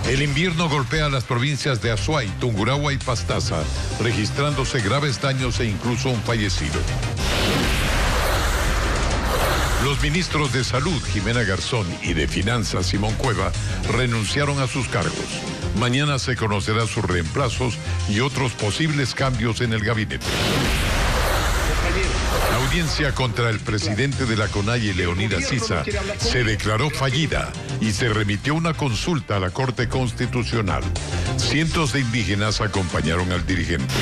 El invierno golpea a las provincias de Azuay, Tungurahua y Pastaza, registrándose graves daños e incluso un fallecido. Los ministros de Salud, Jimena Garzón, y de Finanzas, Simón Cueva, renunciaron a sus cargos. Mañana se conocerán sus reemplazos y otros posibles cambios en el gabinete. La audiencia contra el presidente de la CONAIE, Leonidas Issa, se declaró fallida y se remitió una consulta a la Corte Constitucional. Cientos de indígenas acompañaron al dirigente.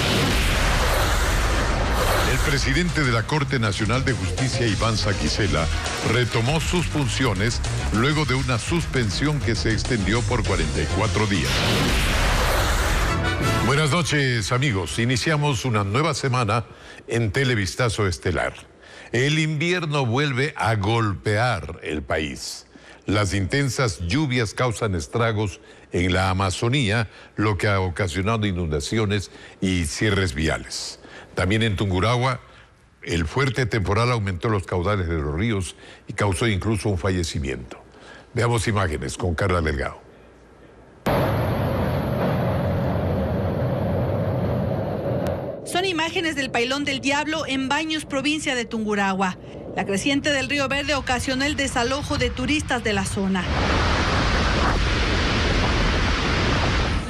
El presidente de la Corte Nacional de Justicia, Iván Saquicela, retomó sus funciones luego de una suspensión que se extendió por 44 días. Buenas noches, amigos. Iniciamos una nueva semana en Televistazo Estelar. El invierno vuelve a golpear el país. Las intensas lluvias causan estragos en la Amazonía, lo que ha ocasionado inundaciones y cierres viales. También en Tungurahua, el fuerte temporal aumentó los caudales de los ríos y causó incluso un fallecimiento. Veamos imágenes con Carla Delgado. Son imágenes del Pailón del Diablo en Baños, provincia de Tungurahua. La creciente del río Verde ocasionó el desalojo de turistas de la zona.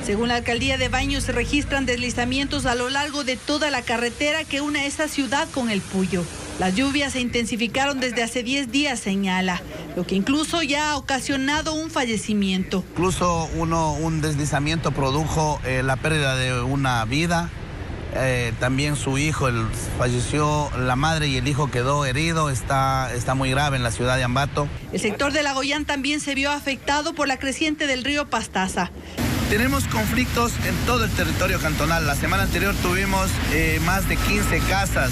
Según la alcaldía de Baños, se registran deslizamientos a lo largo de toda la carretera que une esa ciudad con el Puyo. Las lluvias se intensificaron desde hace 10 días, señala, lo que incluso ya ha ocasionado un fallecimiento. Incluso un deslizamiento produjo la pérdida de una vida. También su hijo falleció, la madre y el hijo quedó herido, está muy grave en la ciudad de Ambato. El sector de Lagoyán también se vio afectado por la creciente del río Pastaza. Tenemos conflictos en todo el territorio cantonal. La semana anterior tuvimos más de 15 casas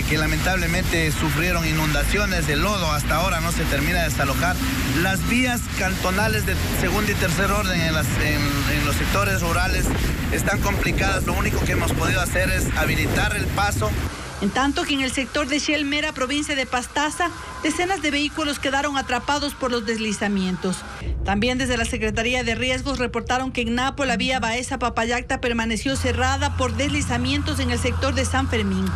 que lamentablemente sufrieron inundaciones de lodo. Hasta ahora no se termina de desalojar. Las vías cantonales de segundo y tercer orden en los sectores rurales están complicadas. Lo único que hemos podido hacer es habilitar el paso. En tanto que en el sector de Xelmera, provincia de Pastaza, decenas de vehículos quedaron atrapados por los deslizamientos. También desde la Secretaría de Riesgos reportaron que en Napo la vía Baeza-Papayacta permaneció cerrada por deslizamientos en el sector de San Fermín.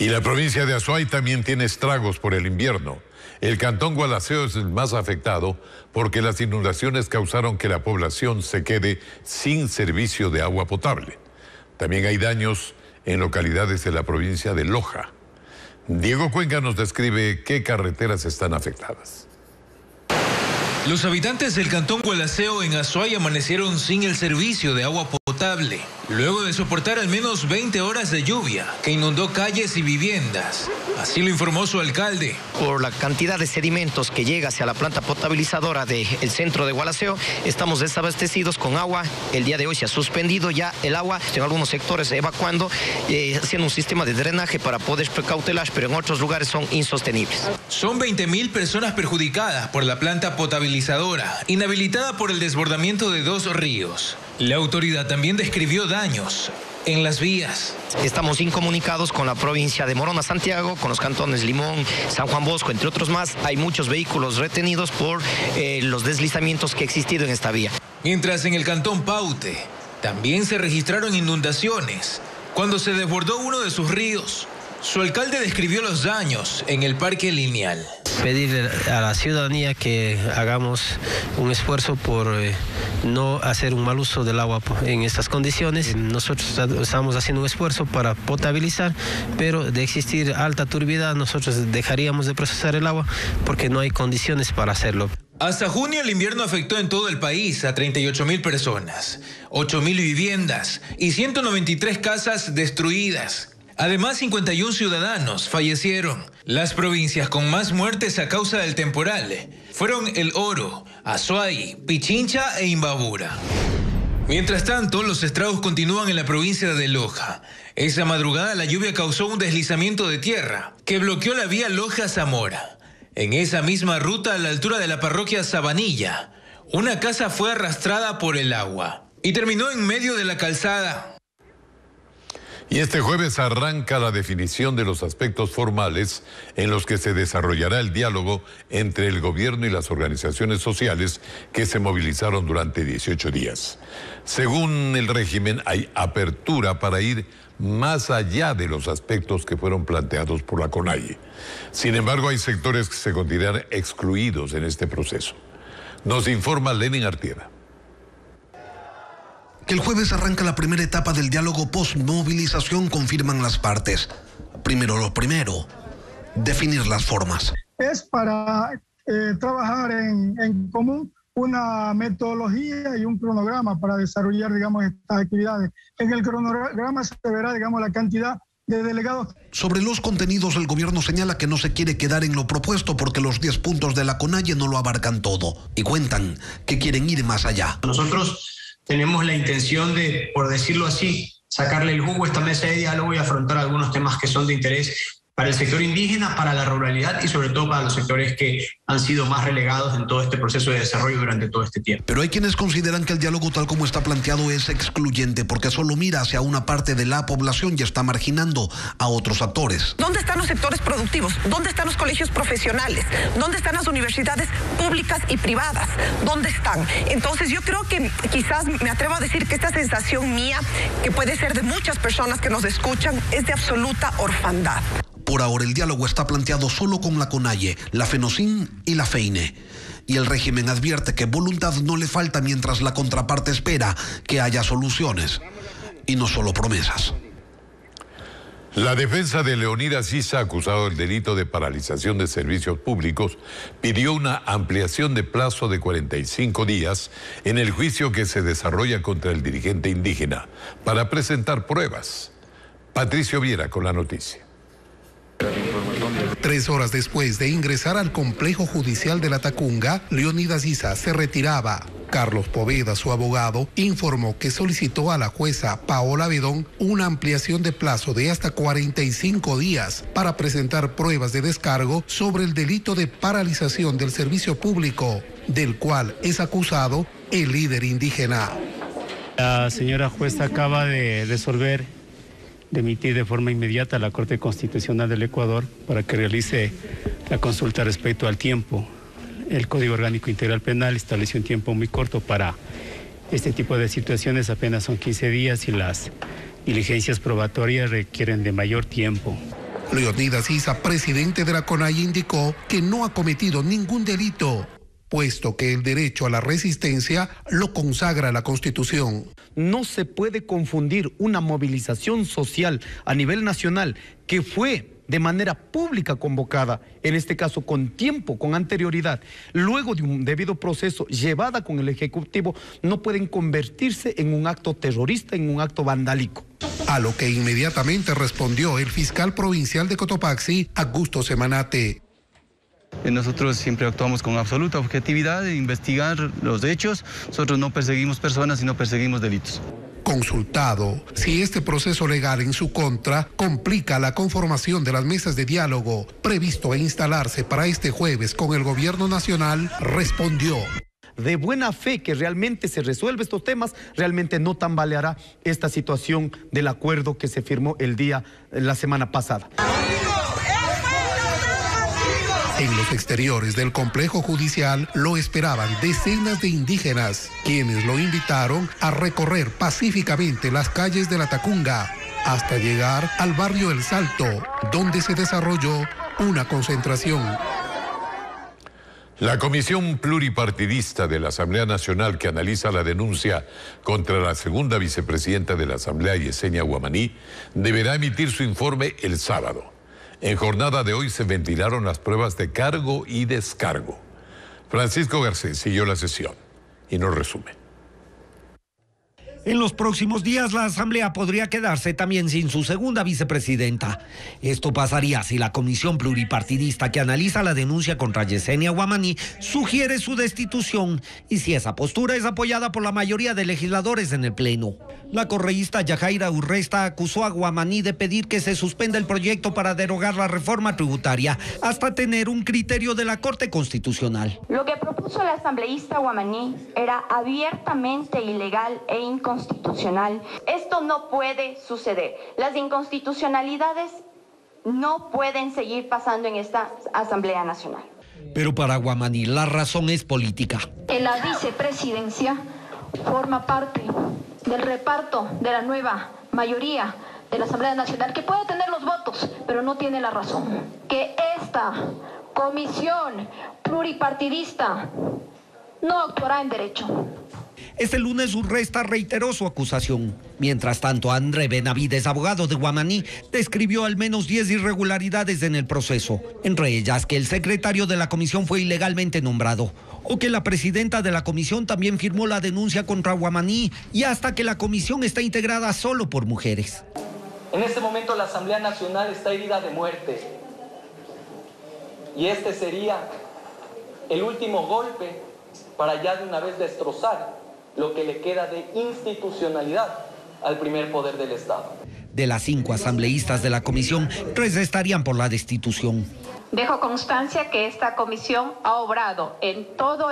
Y la provincia de Azuay también tiene estragos por el invierno. El cantón Gualaceo es el más afectado porque las inundaciones causaron que la población se quede sin servicio de agua potable. También hay daños en localidades de la provincia de Loja. Diego Cuenca nos describe qué carreteras están afectadas. Los habitantes del cantón Gualaceo en Azuay amanecieron sin el servicio de agua potable, luego de soportar al menos 20 horas de lluvia que inundó calles y viviendas. Así lo informó su alcalde. Por la cantidad de sedimentos que llega hacia la planta potabilizadora del centro de Gualaceo, estamos desabastecidos con agua. El día de hoy se ha suspendido ya el agua, en algunos sectores evacuando, haciendo un sistema de drenaje para poder precautelar, pero en otros lugares son insostenibles. Son 20.000 personas perjudicadas por la planta potabilizadora, inhabilitada por el desbordamiento de 2 ríos. La autoridad también describió daños en las vías. Estamos incomunicados con la provincia de Morona, Santiago, con los cantones Limón, San Juan Bosco, entre otros más. Hay muchos vehículos retenidos por los deslizamientos que ha existido en esta vía. Mientras en el cantón Paute también se registraron inundaciones cuando se desbordó uno de sus ríos. Su alcalde describió los daños en el Parque Lineal. Pedirle a la ciudadanía que hagamos un esfuerzo por no hacer un mal uso del agua en estas condiciones. Nosotros estamos haciendo un esfuerzo para potabilizar, pero de existir alta turbidez nosotros dejaríamos de procesar el agua porque no hay condiciones para hacerlo. Hasta junio el invierno afectó en todo el país a 38.000 personas, 8.000 viviendas y 193 casas destruidas. Además, 51 ciudadanos fallecieron. Las provincias con más muertes a causa del temporal fueron El Oro, Azuay, Pichincha e Imbabura. Mientras tanto, los estragos continúan en la provincia de Loja. Esa madrugada la lluvia causó un deslizamiento de tierra que bloqueó la vía Loja-Zamora. En esa misma ruta, a la altura de la parroquia Sabanilla, una casa fue arrastrada por el agua y terminó en medio de la calzada. Y este jueves arranca la definición de los aspectos formales en los que se desarrollará el diálogo entre el gobierno y las organizaciones sociales que se movilizaron durante 18 días. Según el régimen, hay apertura para ir más allá de los aspectos que fueron planteados por la CONAIE. Sin embargo, hay sectores que se consideran excluidos en este proceso. Nos informa Lenin Artieda. Que el jueves arranca la primera etapa del diálogo post-movilización, confirman las partes. Primero lo primero, definir las formas. Es para trabajar en común una metodología y un cronograma para desarrollar, digamos, estas actividades. En el cronograma se verá, digamos, la cantidad de delegados. Sobre los contenidos, el gobierno señala que no se quiere quedar en lo propuesto porque los 10 puntos de la CONAIE no lo abarcan todo y cuentan que quieren ir más allá. Nosotros tenemos la intención de, por decirlo así, sacarle el jugo a esta mesa de diálogo y afrontar algunos temas que son de interés para el sector indígena, para la ruralidad y sobre todo para los sectores que han sido más relegados en todo este proceso de desarrollo durante todo este tiempo. Pero hay quienes consideran que el diálogo tal como está planteado es excluyente porque solo mira hacia una parte de la población y está marginando a otros actores. ¿Dónde están los sectores productivos? ¿Dónde están los colegios profesionales? ¿Dónde están las universidades públicas y privadas? ¿Dónde están? Entonces yo creo que quizás me atrevo a decir que esta sensación mía, que puede ser de muchas personas que nos escuchan, es de absoluta orfandad. Por ahora el diálogo está planteado solo con la CONAIE, la FENOCIN y la FEINE. Y el régimen advierte que voluntad no le falta mientras la contraparte espera que haya soluciones y no solo promesas. La defensa de Leonidas Issa, acusado del delito de paralización de servicios públicos, pidió una ampliación de plazo de 45 días en el juicio que se desarrolla contra el dirigente indígena para presentar pruebas. Patricio Viera con la noticia. 3 horas después de ingresar al complejo judicial de La Tacunga, Leonidas Issa se retiraba. Carlos Poveda, su abogado, informó que solicitó a la jueza Paola Bedón una ampliación de plazo de hasta 45 días para presentar pruebas de descargo sobre el delito de paralización del servicio público, del cual es acusado el líder indígena. La señora jueza acaba de resolver de emitir de forma inmediata a la Corte Constitucional del Ecuador para que realice la consulta respecto al tiempo. El Código Orgánico Integral Penal estableció un tiempo muy corto para este tipo de situaciones, apenas son 15 días y las diligencias probatorias requieren de mayor tiempo. Leonidas Issa, presidente de la CONAIE, indicó que no ha cometido ningún delito, puesto que el derecho a la resistencia lo consagra la Constitución. No se puede confundir una movilización social a nivel nacional que fue de manera pública convocada, en este caso con tiempo, con anterioridad, luego de un debido proceso llevada con el Ejecutivo, no pueden convertirse en un acto terrorista, en un acto vandálico. A lo que inmediatamente respondió el fiscal provincial de Cotopaxi, Augusto Semanate. Nosotros siempre actuamos con absoluta objetividad de investigar los hechos. Nosotros no perseguimos personas, sino perseguimos delitos. Consultado si este proceso legal en su contra complica la conformación de las mesas de diálogo previsto a instalarse para este jueves con el gobierno nacional, respondió: de buena fe que realmente se resuelve estos temas, realmente no tambaleará esta situación del acuerdo que se firmó la semana pasada. En los exteriores del complejo judicial lo esperaban decenas de indígenas, quienes lo invitaron a recorrer pacíficamente las calles de La Tacunga hasta llegar al barrio El Salto, donde se desarrolló una concentración. La Comisión Pluripartidista de la Asamblea Nacional, que analiza la denuncia contra la segunda vicepresidenta de la Asamblea, Yesenia Guamaní, deberá emitir su informe el sábado. En jornada de hoy se ventilaron las pruebas de cargo y descargo. Francisco Garcés siguió la sesión y nos resume. En los próximos días la Asamblea podría quedarse también sin su segunda vicepresidenta. Esto pasaría si la Comisión Pluripartidista que analiza la denuncia contra Yesenia Guamaní sugiere su destitución y si esa postura es apoyada por la mayoría de legisladores en el Pleno. La correísta Yajaira Urresta acusó a Guamaní de pedir que se suspenda el proyecto para derogar la reforma tributaria hasta tener un criterio de la Corte Constitucional. Lo que propuso la asambleísta Guamaní era abiertamente ilegal e inconstitucional. inconstitucional. Esto no puede suceder. Las inconstitucionalidades no pueden seguir pasando en esta Asamblea Nacional. Pero para Guamaní la razón es política. La vicepresidencia forma parte del reparto de la nueva mayoría de la Asamblea Nacional, que puede tener los votos, pero no tiene la razón. Que esta comisión pluripartidista no actuará en derecho. Este lunes Urresta reiteró su acusación. Mientras tanto, André Benavides, abogado de Guamaní, describió al menos 10 irregularidades en el proceso, entre ellas que el secretario de la comisión fue ilegalmente nombrado, o que la presidenta de la comisión también firmó la denuncia contra Guamaní, y hasta que la comisión está integrada solo por mujeres. En este momento la Asamblea Nacional está herida de muerte, y este sería el último golpe para ya de una vez destrozar lo que le queda de institucionalidad al primer poder del Estado. De las 5 asambleístas de la comisión, 3 estarían por la destitución. Dejo constancia que esta comisión ha obrado en todo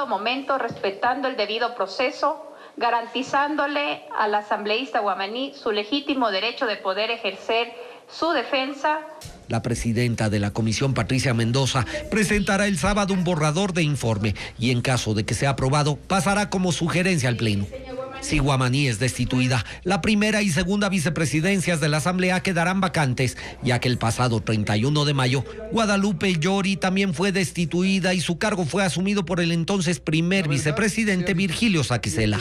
momento respetando el debido proceso, garantizándole al asambleísta guamaní su legítimo derecho de poder ejercer su defensa. La presidenta de la comisión, Patricia Mendoza, presentará el sábado un borrador de informe y en caso de que sea aprobado, pasará como sugerencia al Pleno. Si Guamaní es destituida, la primera y segunda vicepresidencias de la Asamblea quedarán vacantes, ya que el pasado 31 de mayo, Guadalupe Llori también fue destituida y su cargo fue asumido por el entonces primer vicepresidente Virgilio Saquicela.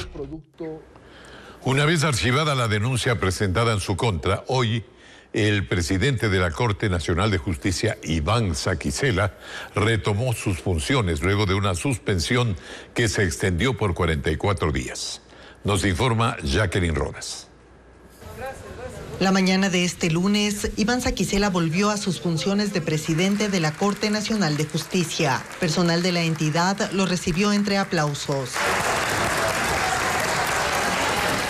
Una vez archivada la denuncia presentada en su contra, hoy el presidente de la Corte Nacional de Justicia, Iván Saquicela, retomó sus funciones luego de una suspensión que se extendió por 44 días. Nos informa Jacqueline Rodas. La mañana de este lunes, Iván Saquicela volvió a sus funciones de presidente de la Corte Nacional de Justicia. Personal de la entidad lo recibió entre aplausos.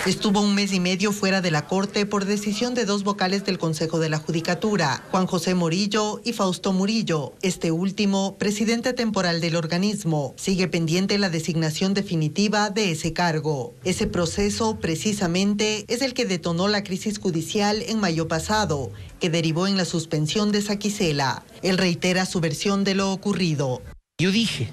Estuvo 1 mes y medio fuera de la Corte por decisión de 2 vocales del Consejo de la Judicatura, Juan José Murillo y Fausto Murillo. Este último, presidente temporal del organismo, sigue pendiente la designación definitiva de ese cargo. Ese proceso, precisamente, es el que detonó la crisis judicial en mayo pasado, que derivó en la suspensión de Saquicela. Él reitera su versión de lo ocurrido. Yo dije,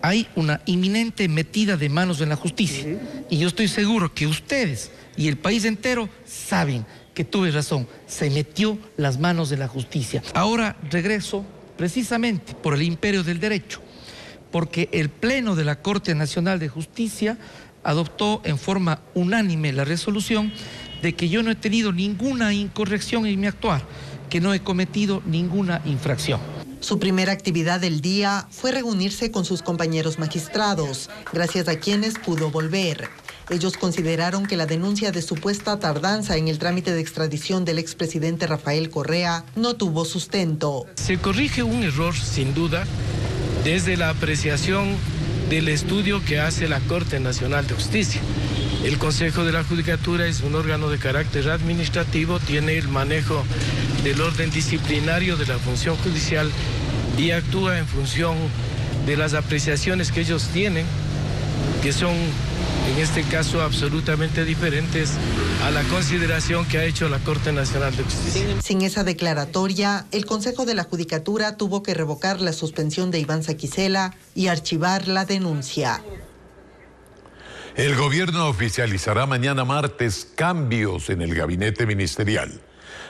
hay una inminente metida de manos en la justicia. Y yo estoy seguro que ustedes y el país entero saben que tuve razón. Se metió las manos de la justicia. Ahora regreso precisamente por el imperio del derecho, porque el Pleno de la Corte Nacional de Justicia adoptó en forma unánime la resolución de que yo no he tenido ninguna incorrección en mi actuar, que no he cometido ninguna infracción. Su primera actividad del día fue reunirse con sus compañeros magistrados, gracias a quienes pudo volver. Ellos consideraron que la denuncia de supuesta tardanza en el trámite de extradición del expresidente Rafael Correa no tuvo sustento. Se corrige un error, sin duda, desde la apreciación del estudio que hace la Corte Nacional de Justicia. El Consejo de la Judicatura es un órgano de carácter administrativo, tiene el manejo del orden disciplinario de la función judicial y actúa en función de las apreciaciones que ellos tienen, que son en este caso absolutamente diferentes a la consideración que ha hecho la Corte Nacional de Justicia. Sin esa declaratoria, el Consejo de la Judicatura tuvo que revocar la suspensión de Iván Saquicela y archivar la denuncia. El gobierno oficializará mañana martes cambios en el gabinete ministerial.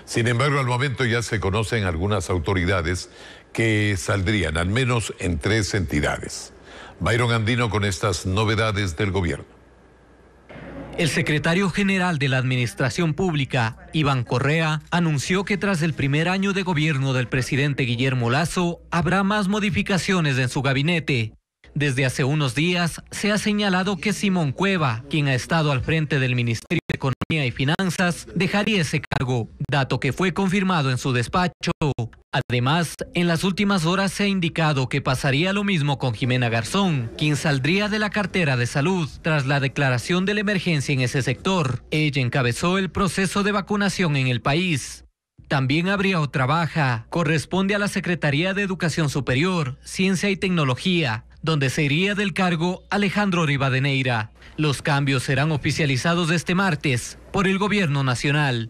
Sin embargo, al momento ya se conocen algunas autoridades que saldrían al menos en 3 entidades. Byron Andino con estas novedades del gobierno. El secretario general de la Administración Pública, Iván Correa, anunció que tras el primer año de gobierno del presidente Guillermo Lasso, habrá más modificaciones en su gabinete. Desde hace unos días se ha señalado que Simón Cueva, quien ha estado al frente del Ministerio de Economía y Finanzas, dejaría ese cargo, dato que fue confirmado en su despacho. Además, en las últimas horas se ha indicado que pasaría lo mismo con Jimena Garzón, quien saldría de la cartera de salud tras la declaración de la emergencia en ese sector. Ella encabezó el proceso de vacunación en el país. También habría otra baja, corresponde a la Secretaría de Educación Superior, Ciencia y Tecnología, donde se iría del cargo Alejandro Rivadeneira. Los cambios serán oficializados este martes por el Gobierno Nacional.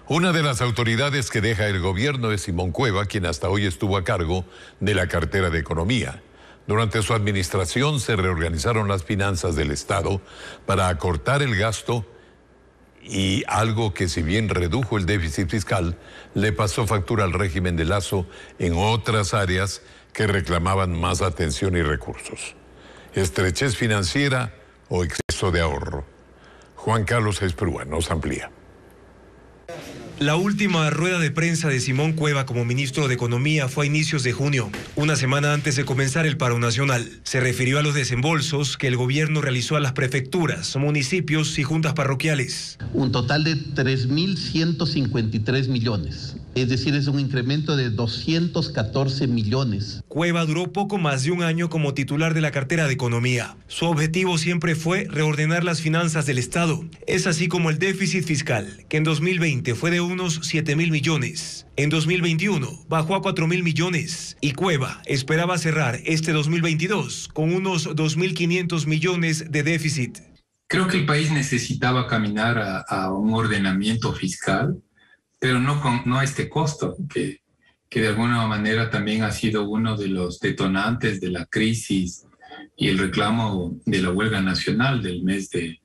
Una de las autoridades que deja el gobierno es Simón Cueva, quien hasta hoy estuvo a cargo de la cartera de Economía. Durante su administración se reorganizaron las finanzas del Estado para acortar el gasto y algo que, si bien redujo el déficit fiscal, le pasó factura al régimen de Lasso en otras áreas que reclamaban más atención y recursos. Estrechez financiera o exceso de ahorro. Juan Carlos Esprúa nos amplía. La última rueda de prensa de Simón Cueva como ministro de Economía fue a inicios de junio, una semana antes de comenzar el paro nacional. Se refirió a los desembolsos que el gobierno realizó a las prefecturas, municipios y juntas parroquiales. Un total de 3.153 millones. Es decir, es un incremento de 214 millones. Cueva duró poco más de un año como titular de la cartera de Economía. Su objetivo siempre fue reordenar las finanzas del Estado. Es así como el déficit fiscal, que en 2020 fue de unos 7.000 millones. En 2021 bajó a 4.000 millones y Cueva esperaba cerrar este 2022 con unos 2.500 millones de déficit. Creo que el país necesitaba caminar a un ordenamiento fiscal, pero no a este costo, que de alguna manera también ha sido uno de los detonantes de la crisis y el reclamo de la huelga nacional del mes de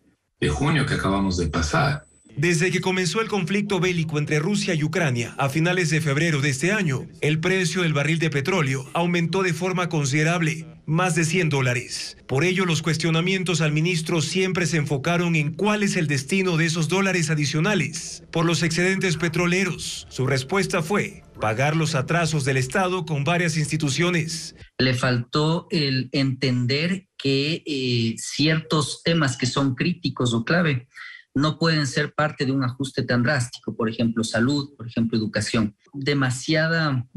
junio que acabamos de pasar. Desde que comenzó el conflicto bélico entre Rusia y Ucrania a finales de febrero de este año, el precio del barril de petróleo aumentó de forma considerable, más de $100. Por ello, los cuestionamientos al ministro siempre se enfocaron en cuál es el destino de esos dólares adicionales por los excedentes petroleros. Su respuesta fue pagar los atrasos del Estado con varias instituciones. Le faltó el entender que ciertos temas que son críticos o clave no pueden ser parte de un ajuste tan drástico, por ejemplo, salud, por ejemplo, educación. Demasiada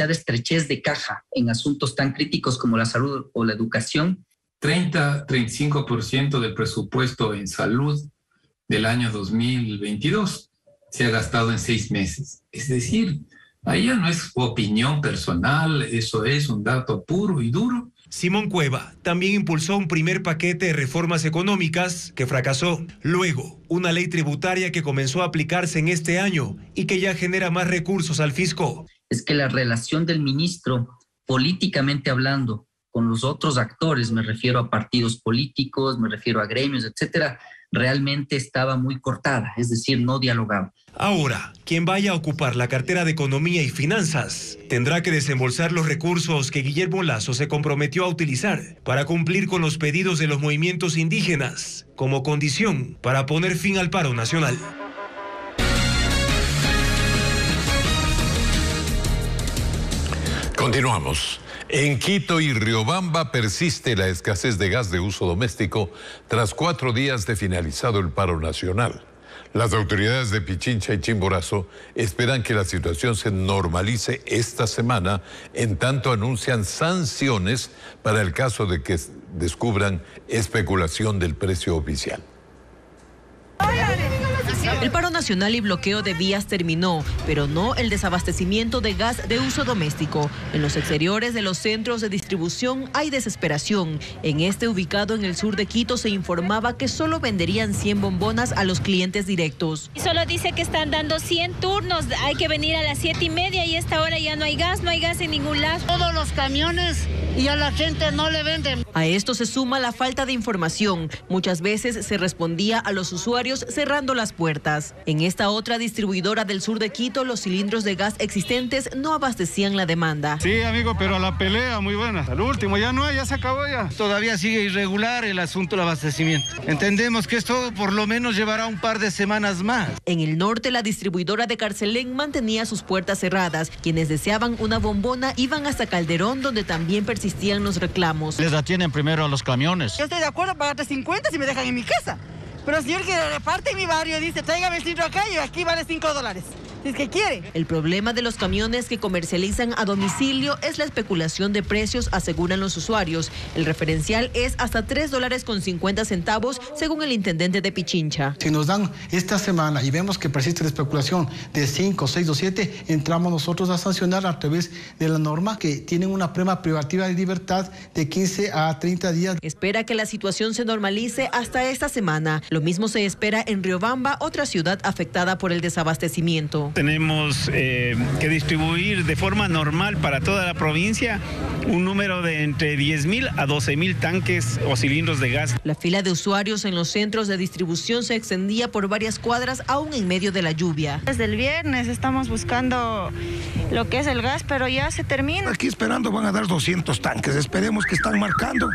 estrechez de caja en asuntos tan críticos como la salud o la educación. 35% del presupuesto en salud del año 2022 se ha gastado en 6 meses. Es decir, ahí ya no es opinión personal, eso es un dato puro y duro. Simón Cueva también impulsó un primer paquete de reformas económicas que fracasó. Luego, una ley tributaria que comenzó a aplicarse en este año y que ya genera más recursos al fisco. Es que la relación del ministro, políticamente hablando, con los otros actores, me refiero a partidos políticos, me refiero a gremios, etcétera, realmente estaba muy cortada, es decir, no dialogaba. Ahora, quien vaya a ocupar la cartera de Economía y Finanzas tendrá que desembolsar los recursos que Guillermo Lasso se comprometió a utilizar para cumplir con los pedidos de los movimientos indígenas como condición para poner fin al paro nacional. Continuamos. En Quito y Riobamba persiste la escasez de gas de uso doméstico tras 4 días de finalizado el paro nacional. Las autoridades de Pichincha y Chimborazo esperan que la situación se normalice esta semana, en tanto anuncian sanciones para el caso de que descubran especulación del precio oficial. El paro nacional y bloqueo de vías terminó, pero no el desabastecimiento de gas de uso doméstico. En los exteriores de los centros de distribución hay desesperación. En este, ubicado en el sur de Quito, se informaba que solo venderían 100 bombonas a los clientes directos. Y solo dice que están dando 100 turnos, hay que venir a las 7:30 y a esta hora ya no hay gas en ningún lado. Todos los camiones y a la gente no le venden. A esto se suma la falta de información. Muchas veces se respondía a los usuarios cerrando las puertas. En esta otra distribuidora del sur de Quito, los cilindros de gas existentes no abastecían la demanda. Sí, amigo, pero a la pelea muy buena. Al último ya no hay, ya se acabó ya. Todavía sigue irregular el asunto del abastecimiento. Entendemos que esto por lo menos llevará un par de semanas más. En el norte, la distribuidora de Carcelén mantenía sus puertas cerradas. Quienes deseaban una bombona iban hasta Calderón, donde también persistían los reclamos. Les atienden primero a los camiones. Yo estoy de acuerdo para pagarte 50 si me dejan en mi casa. Pero el señor que reparte en mi barrio dice, tráigame el cilindro acá y aquí vale $5. si es que quiere. El problema de los camiones que comercializan a domicilio es la especulación de precios, aseguran los usuarios. El referencial es hasta $3.50 según el intendente de Pichincha. Si nos dan esta semana y vemos que persiste la especulación de 5, 6 o 7, entramos nosotros a sancionar a través de la norma que tienen una prueba privativa de libertad de 15 a 30 días. Espera que la situación se normalice hasta esta semana. Lo mismo se espera en Riobamba, otra ciudad afectada por el desabastecimiento. Tenemos que distribuir de forma normal para toda la provincia un número de entre 10.000 a 12.000 tanques o cilindros de gas. La fila de usuarios en los centros de distribución se extendía por varias cuadras aún en medio de la lluvia. Desde el viernes estamos buscando lo que es el gas, pero ya se termina. Aquí esperando van a dar 200 tanques, esperemos que están marcando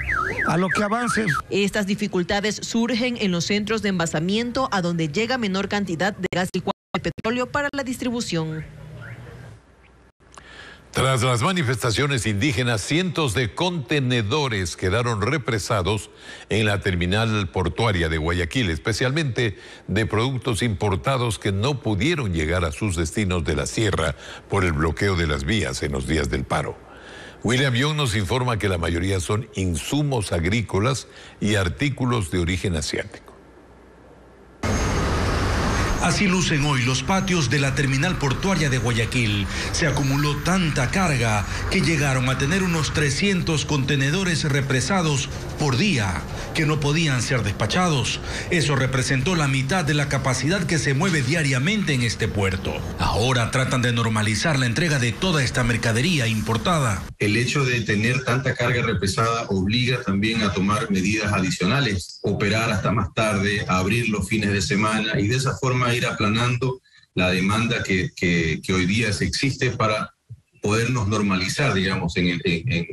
a lo que avance. Estas dificultades surgen en los centros de envasamiento a donde llega menor cantidad de gas licuado y petróleo para la distribución. Tras las manifestaciones indígenas, cientos de contenedores quedaron represados en la terminal portuaria de Guayaquil, especialmente de productos importados que no pudieron llegar a sus destinos de la sierra por el bloqueo de las vías en los días del paro. William Young nos informa que la mayoría son insumos agrícolas y artículos de origen asiático. Así lucen hoy los patios de la terminal portuaria de Guayaquil. Se acumuló tanta carga que llegaron a tener unos 300 contenedores represados por día que no podían ser despachados. Eso representó la mitad de la capacidad que se mueve diariamente en este puerto. Ahora tratan de normalizar la entrega de toda esta mercadería importada. El hecho de tener tanta carga represada obliga también a tomar medidas adicionales, operar hasta más tarde, abrir los fines de semana y de esa forma ir aplanando la demanda que hoy día se existe para podernos normalizar, digamos, en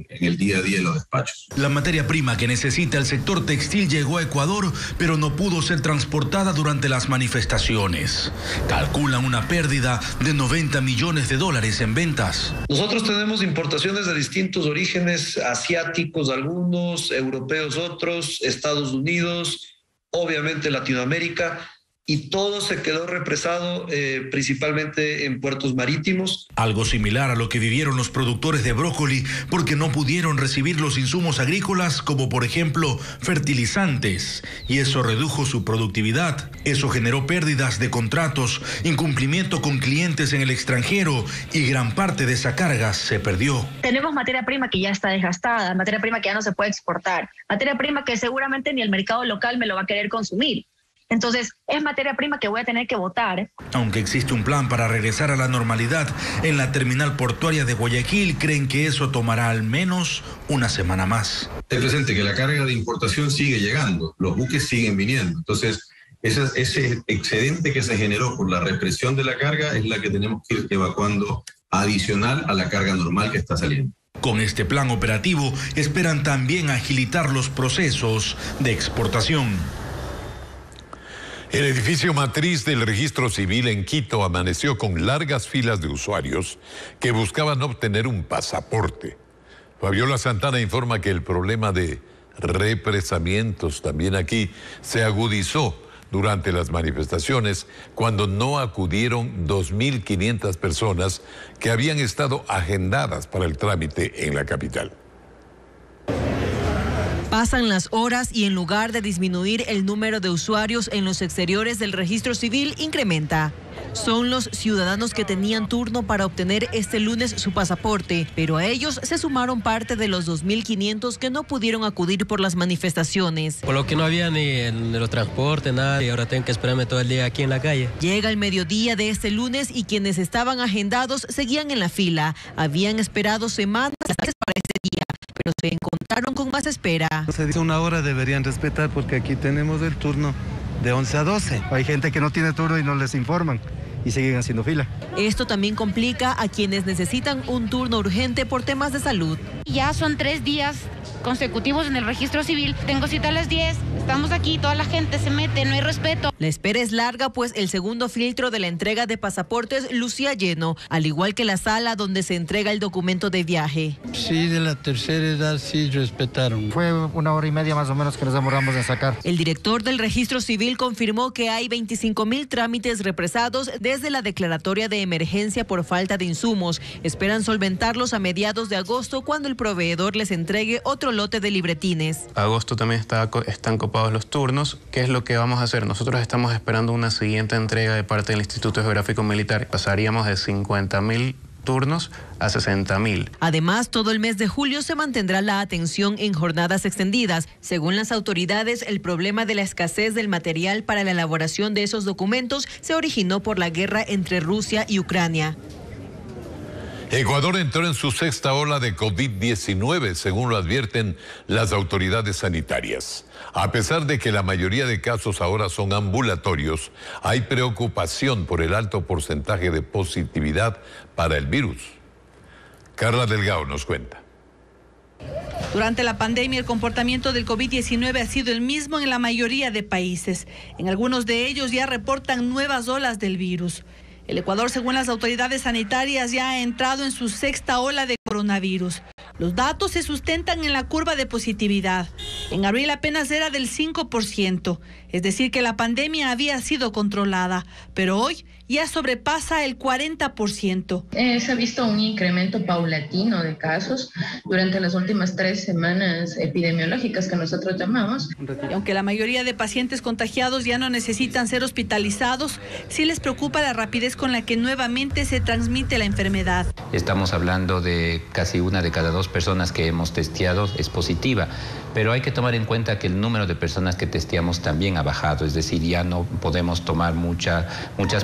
el día a día de los despachos. La materia prima que necesita el sector textil llegó a Ecuador, pero no pudo ser transportada durante las manifestaciones. Calculan una pérdida de $90 millones en ventas. Nosotros tenemos importaciones de distintos orígenes, asiáticos algunos, europeos otros, Estados Unidos, obviamente Latinoamérica, y todo se quedó represado principalmente en puertos marítimos. Algo similar a lo que vivieron los productores de brócoli porque no pudieron recibir los insumos agrícolas como por ejemplo fertilizantes y eso redujo su productividad. Eso generó pérdidas de contratos, incumplimiento con clientes en el extranjero y gran parte de esa carga se perdió. Tenemos materia prima que ya está desgastada, materia prima que ya no se puede exportar, materia prima que seguramente ni el mercado local me lo va a querer consumir. Entonces, es materia prima que voy a tener que botar. Aunque existe un plan para regresar a la normalidad en la terminal portuaria de Guayaquil, creen que eso tomará al menos una semana más. Ten presente que la carga de importación sigue llegando, los buques siguen viniendo. Entonces, ese excedente que se generó por la represión de la carga es la que tenemos que ir evacuando adicional a la carga normal que está saliendo. Con este plan operativo, esperan también agilitar los procesos de exportación. El edificio matriz del Registro Civil en Quito amaneció con largas filas de usuarios que buscaban obtener un pasaporte. Fabiola Santana informa que el problema de represamientos también aquí se agudizó durante las manifestaciones cuando no acudieron 2.500 personas que habían estado agendadas para el trámite en la capital. Pasan las horas y en lugar de disminuir el número de usuarios en los exteriores del registro civil, incrementa. Son los ciudadanos que tenían turno para obtener este lunes su pasaporte, pero a ellos se sumaron parte de los 2.500 que no pudieron acudir por las manifestaciones. Por lo que no había ni en los transportes, nada, y ahora tengo que esperarme todo el día aquí en la calle. Llega el mediodía de este lunes y quienes estaban agendados seguían en la fila. Habían esperado semanas para este día, pero se encontraron con más espera. Se dice una hora, deberían respetar porque aquí tenemos el turno de 11 a 12. Hay gente que no tiene turno y no les informan y siguen haciendo fila. Esto también complica a quienes necesitan un turno urgente por temas de salud. Ya son 3 días consecutivos en el registro civil. Tengo cita a las 10, estamos aquí, toda la gente se mete, no hay respeto. La espera es larga, pues el segundo filtro de la entrega de pasaportes lucía lleno, al igual que la sala donde se entrega el documento de viaje. Sí, de la tercera edad sí respetaron. Fue 1 hora y media más o menos que nos demoramos en sacar. El director del registro civil confirmó que hay 25.000 trámites represados desde desde la declaratoria de emergencia por falta de insumos. Esperan solventarlos a mediados de agosto, cuando el proveedor les entregue otro lote de libretines. Agosto también están copados los turnos. ¿Qué es lo que vamos a hacer? Nosotros estamos esperando una siguiente entrega de parte del Instituto Geográfico Militar. Pasaríamos de 50.000 turnos a 60.000. Además, todo el mes de julio se mantendrá la atención en jornadas extendidas. Según las autoridades, el problema de la escasez del material para la elaboración de esos documentos se originó por la guerra entre Rusia y Ucrania. Ecuador entró en su sexta ola de COVID-19, según lo advierten las autoridades sanitarias. A pesar de que la mayoría de casos ahora son ambulatorios, hay preocupación por el alto porcentaje de positividad para el virus. Carla Delgado nos cuenta. Durante la pandemia, el comportamiento del COVID-19 ha sido el mismo en la mayoría de países. En algunos de ellos ya reportan nuevas olas del virus. El Ecuador, según las autoridades sanitarias, ya ha entrado en su sexta ola de coronavirus. Los datos se sustentan en la curva de positividad. En abril apenas era del 5%, es decir, que la pandemia había sido controlada, pero hoy ya sobrepasa el 40%. Se ha visto un incremento paulatino de casos durante las últimas 3 semanas epidemiológicas que nosotros llamamos. Y aunque la mayoría de pacientes contagiados ya no necesitan ser hospitalizados, sí les preocupa la rapidez con la que nuevamente se transmite la enfermedad. Estamos hablando de casi 1 de cada 2 personas que hemos testeado es positiva, pero hay que tomar en cuenta que el número de personas que testeamos también ha bajado, es decir, ya no podemos tomar muchas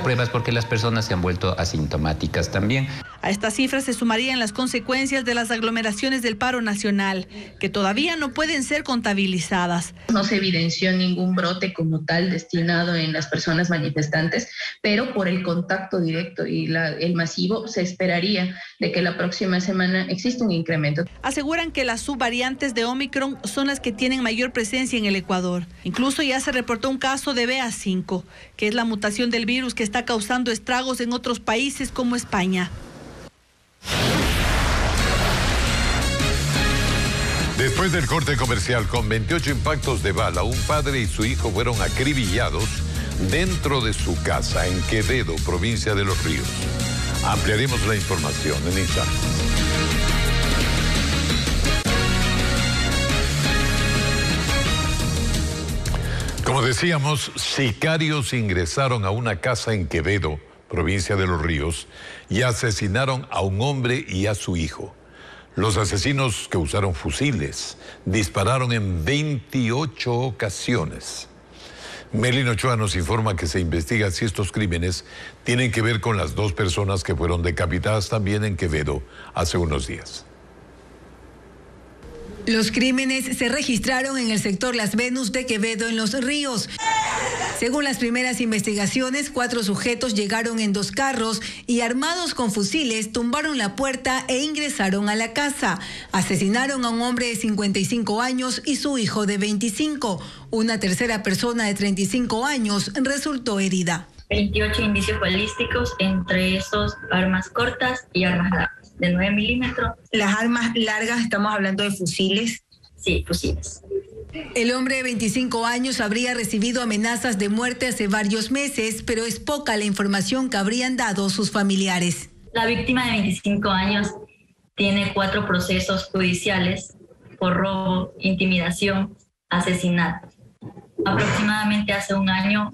pruebas porque las personas se han vuelto asintomáticas también. A estas cifras se sumarían las consecuencias de las aglomeraciones del paro nacional, que todavía no pueden ser contabilizadas. No se evidenció ningún brote como tal destinado en las personas manifestantes, pero por el contacto directo y el masivo se esperaría de que la próxima semana exista un incremento. Aseguran que las subvariantes de Omicron son las que tienen mayor presencia en el Ecuador. Incluso ya se reportó un caso de BA5, que es la mutación del virus que está causando estragos en otros países como España. Después del corte comercial, con 28 impactos de bala, un padre y su hijo fueron acribillados dentro de su casa en Quevedo, provincia de Los Ríos. Ampliaremos la información en instantes. Como decíamos, sicarios ingresaron a una casa en Quevedo, provincia de Los Ríos, y asesinaron a un hombre y a su hijo. Los asesinos, que usaron fusiles, dispararon en 28 ocasiones. Melina Ochoa nos informa que se investiga si estos crímenes tienen que ver con las 2 personas que fueron decapitadas también en Quevedo hace unos días. Los crímenes se registraron en el sector Las Venus de Quevedo, en Los Ríos. Según las primeras investigaciones, 4 sujetos llegaron en 2 carros y, armados con fusiles, tumbaron la puerta e ingresaron a la casa. Asesinaron a un hombre de 55 años y su hijo de 25. Una tercera persona de 35 años resultó herida. 28 indicios balísticos, entre esos armas cortas y armas largas, de 9 milímetros. Las armas largas, estamos hablando de fusiles. Sí, fusiles. El hombre de 25 años habría recibido amenazas de muerte hace varios meses, pero es poca la información que habrían dado sus familiares. La víctima de 25 años tiene 4 procesos judiciales por robo, intimidación, asesinato. Aproximadamente hace un año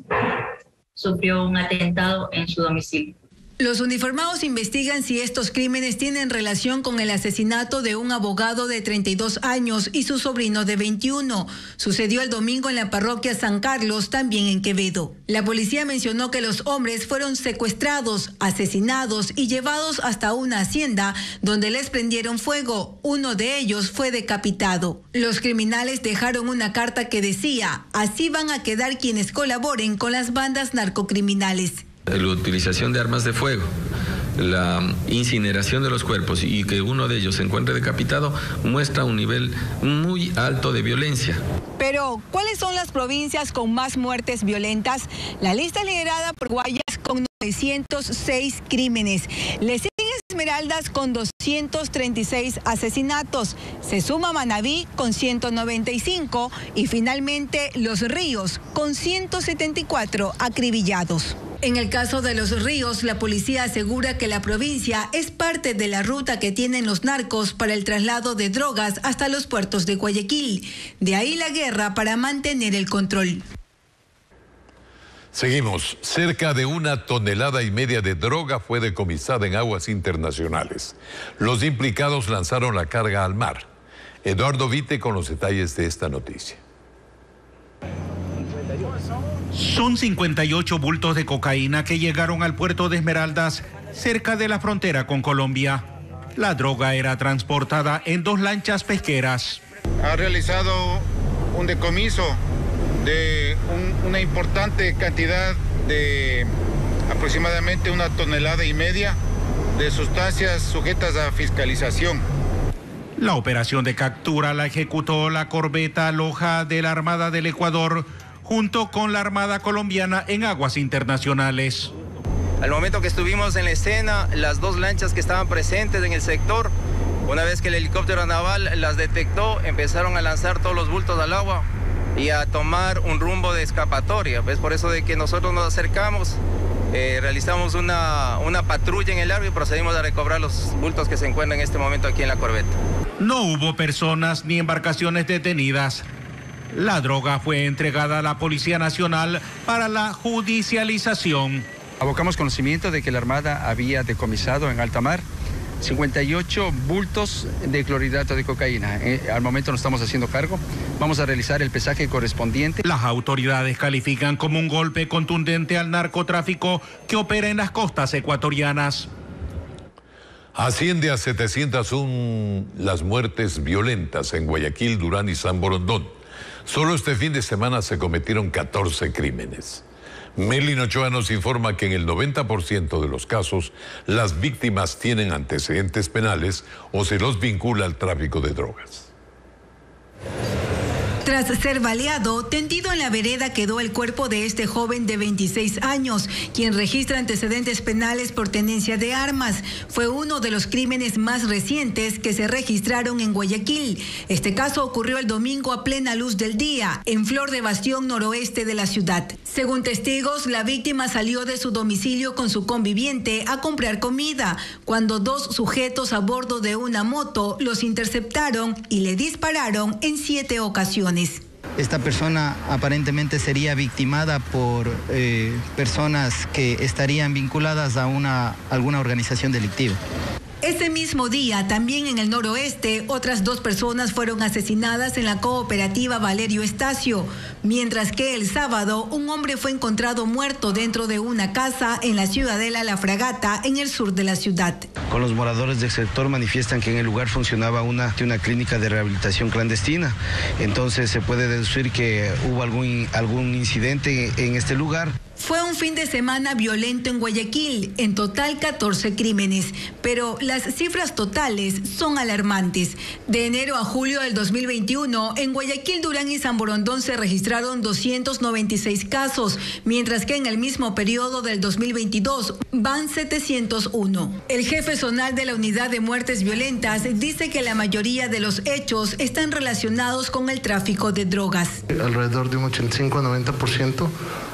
sufrió un atentado en su domicilio. Los uniformados investigan si estos crímenes tienen relación con el asesinato de un abogado de 32 años y su sobrino de 21. Sucedió el domingo en la parroquia San Carlos, también en Quevedo. La policía mencionó que los hombres fueron secuestrados, asesinados y llevados hasta una hacienda donde les prendieron fuego. Uno de ellos fue decapitado. Los criminales dejaron una carta que decía: así van a quedar quienes colaboren con las bandas narcocriminales. La utilización de armas de fuego, la incineración de los cuerpos y que uno de ellos se encuentre decapitado muestra un nivel muy alto de violencia. Pero, ¿cuáles son las provincias con más muertes violentas? La lista es liderada por Guayas con 906 crímenes. Le siguen Esmeraldas con 236 asesinatos. Se suma Manabí con 195 y finalmente Los Ríos con 174 acribillados. En el caso de Los Ríos, la policía asegura que la provincia es parte de la ruta que tienen los narcos para el traslado de drogas hasta los puertos de Guayaquil. De ahí la guerra para mantener el control. Seguimos. Cerca de 1,5 toneladas de droga fue decomisada en aguas internacionales. Los implicados lanzaron la carga al mar. Eduardo Vite con los detalles de esta noticia. Son 58 bultos de cocaína que llegaron al puerto de Esmeraldas, cerca de la frontera con Colombia. La droga era transportada en 2 lanchas pesqueras. Ha realizado un decomiso de una importante cantidad de aproximadamente 1,5 toneladas de sustancias sujetas a fiscalización. La operación de captura la ejecutó la corbeta Loja de la Armada del Ecuador junto con la Armada colombiana en aguas internacionales. Al momento que estuvimos en la escena, las 2 lanchas que estaban presentes en el sector, una vez que el helicóptero naval las detectó, empezaron a lanzar todos los bultos al agua y a tomar un rumbo de escapatoria. Es por eso de que nosotros nos acercamos, realizamos una patrulla en el agua y procedimos a recobrar los bultos que se encuentran en este momento aquí en la corbeta. No hubo personas ni embarcaciones detenidas. La droga fue entregada a la Policía Nacional para la judicialización. Abocamos conocimiento de que la Armada había decomisado en alta mar 58 bultos de clorhidrato de cocaína. Al momento nos estamos haciendo cargo. Vamos a realizar el pesaje correspondiente. Las autoridades califican como un golpe contundente al narcotráfico que opera en las costas ecuatorianas. Asciende a 701 las muertes violentas en Guayaquil, Durán y San Borondón. Solo este fin de semana se cometieron 14 crímenes. Melin Ochoa nos informa que en el 90% de los casos las víctimas tienen antecedentes penales o se los vincula al tráfico de drogas. Tras ser baleado, tendido en la vereda quedó el cuerpo de este joven de 26 años, quien registra antecedentes penales por tenencia de armas. Fue uno de los crímenes más recientes que se registraron en Guayaquil. Este caso ocurrió el domingo a plena luz del día, en Flor de Bastión, noroeste de la ciudad. Según testigos, la víctima salió de su domicilio con su conviviente a comprar comida, cuando 2 sujetos a bordo de una moto los interceptaron y le dispararon en 7 ocasiones. Esta persona aparentemente sería victimada por personas que estarían vinculadas a alguna organización delictiva. Ese mismo día, también en el noroeste, otras 2 personas fueron asesinadas en la cooperativa Valerio Estacio, mientras que el sábado un hombre fue encontrado muerto dentro de una casa en la ciudadela La Fragata, en el sur de la ciudad. Con los moradores del sector manifiestan que en el lugar funcionaba una clínica de rehabilitación clandestina, entonces se puede deducir que hubo algún incidente en este lugar. Fue un fin de semana violento en Guayaquil, en total 14 crímenes, pero las cifras totales son alarmantes. De enero a julio del 2021, en Guayaquil, Durán y San Borondón se registraron 296 casos, mientras que en el mismo periodo del 2022 van 701. El jefe zonal de la Unidad de Muertes Violentas dice que la mayoría de los hechos están relacionados con el tráfico de drogas. Alrededor de un 85-90%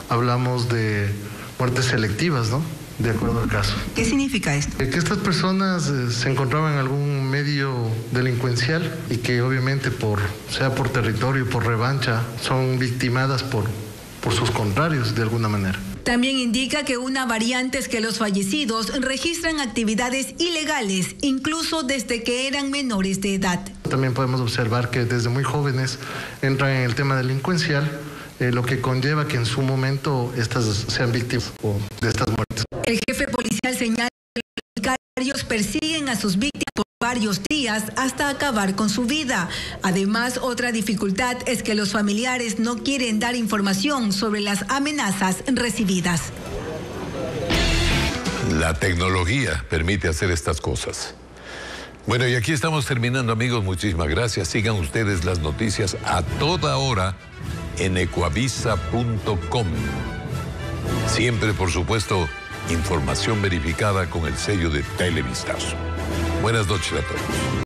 hablamos de muertes selectivas, ¿no? De acuerdo al caso. ¿Qué significa esto? Que estas personas se encontraban en algún medio delincuencial y que obviamente sea por territorio, por revancha, son victimadas por sus contrarios de alguna manera. También indica que una variante es que los fallecidos registran actividades ilegales, incluso desde que eran menores de edad. También podemos observar que desde muy jóvenes entran en el tema delincuencial, lo que conlleva que en su momento estas sean víctimas de estas muertes. El jefe policial señala que los sicarios persiguen a sus víctimas por varios días hasta acabar con su vida. Además, otra dificultad es que los familiares no quieren dar información sobre las amenazas recibidas. La tecnología permite hacer estas cosas. Bueno, y aquí estamos terminando, amigos. Muchísimas gracias. Sigan ustedes las noticias a toda hora en ecuavisa.com. Siempre, por supuesto, información verificada con el sello de Televistazo. Buenas noches a todos.